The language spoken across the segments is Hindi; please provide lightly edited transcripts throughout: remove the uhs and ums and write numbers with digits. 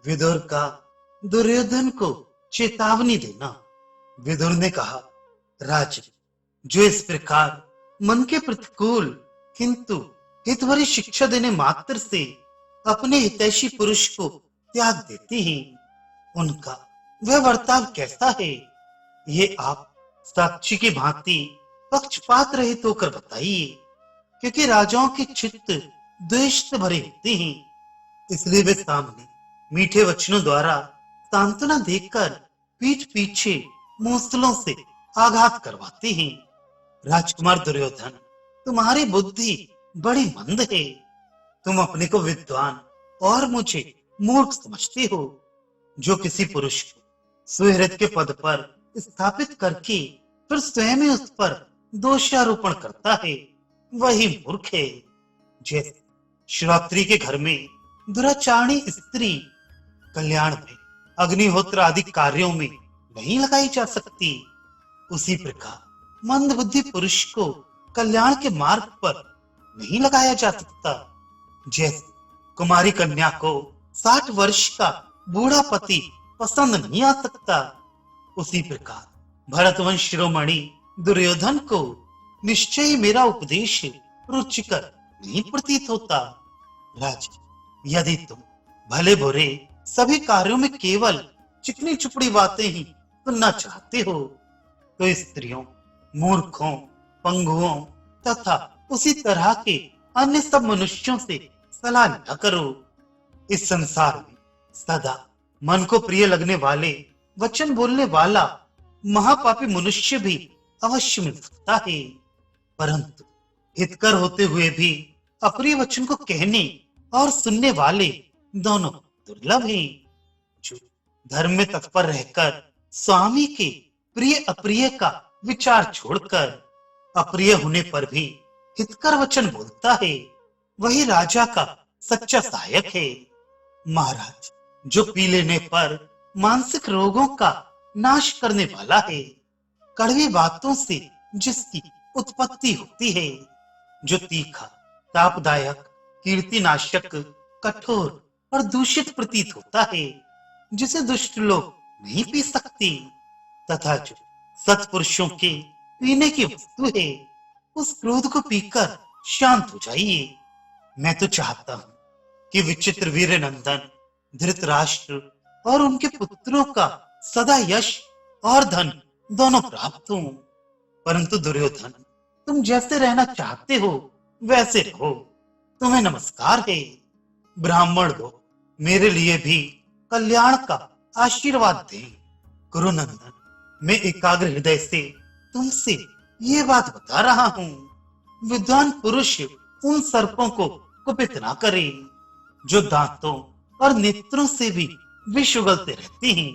विदुर का दुर्योधन को चेतावनी देना। विदुर ने कहा, राजन, जो इस प्रकार मन के प्रतिकूल किंतु हितभरी शिक्षा देने मात्र से अपने हितैषी पुरुष को त्याग देते हैं, उनका वह वर्ताव कैसा है, ये आप साक्षी की भांति पक्षपात रहित होकर बताइए, क्योंकि राजाओं के चित्त द्वेष से भरे होते हैं, इसलिए वे सामने मीठे वचनों द्वारा सांत्वना देकर पीठ पीछे मूसलों से आघात करवाते हैं। राजकुमार दुर्योधन, तुम्हारी बुद्धि बड़ी मंद है। तुम अपने को विद्वान और मुझे मूर्ख समझते हो। जो किसी पुरुष को सुहृद के पद पर स्थापित करके फिर स्वयं ही उस पर दोषारोपण करता है, वही मूर्ख है। जैसे श्रोत्री के घर में दुराचारणी स्त्री कल्याण में अग्निहोत्र आदि कार्यों में नहीं लगाई जा सकती, उसी प्रकार मंद बुद्धि पुरुष को कल्याण के मार्ग पर नहीं लगाया जा सकता। जैसे कुमारी कन्या को 60 वर्ष का बूढ़ा पति पसंद नहीं आ सकता, उसी प्रकार भरतवंश शिरोमणि दुर्योधन को निश्चय ही मेरा उपदेश रुचिकर नहीं प्रतीत होता। राजा, यदि तुम भले बुरे सभी कार्यों में केवल चिकनी चुपड़ी बातें ही सुनना चाहते हो, तो स्त्रियों, मूर्खों, पंगुओं तथा उसी तरह के अन्य सब मनुष्यों से सलाह न करो। इस संसार में सदा मन को प्रिय लगने वाले वचन बोलने वाला महापापी मनुष्य भी अवश्य मिल सकता है, परंतु हितकर होते हुए भी अप्रिय वचन को कहने और सुनने वाले दोनों दुर्लभ हैं। जो धर्म में तत्पर रहकर स्वामी के प्रिय अप्रिय का विचार छोड़कर अप्रिय होने पर भी हितकर वचन बोलता है, वही राजा का सच्चा सहायक है। महाराज, जो पी लेने पर मानसिक रोगों का नाश करने वाला है, कड़वी बातों से जिसकी उत्पत्ति होती है, जो तीखा, तापदायक, कीर्तिनाशक, कठोर और दूषित प्रतीत होता है, जिसे दुष्ट लोग नहीं पी सकते, तथा जो सत्पुरुषों के पीने की वस्तु है, उस क्रोध को पीकर शांत हो जाइए। मैं तो चाहता हूं कि विचित्र वीर नंदन धृतराष्ट्र और उनके पुत्रों का सदा यश और धन दोनों प्राप्त हों, परंतु दुर्योधन, तुम जैसे रहना चाहते हो वैसे रहो। तुम्हें नमस्कार है। ब्राह्मण लोग मेरे लिए भी कल्याण का आशीर्वाद दें। गुरुनंदन, मैं एकाग्र हृदय से तुमसे ये बात बता रहा हूँ। विद्वान पुरुष उन सर्पों को कुपित ना करे, जो दांतों और नेत्रों से भी विष उगलते रहते हैं।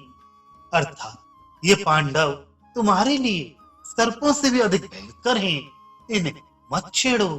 अर्थात ये पांडव तुम्हारे लिए सर्पों से भी अधिक भयंकर हैं, इन्हें मत छेड़ो।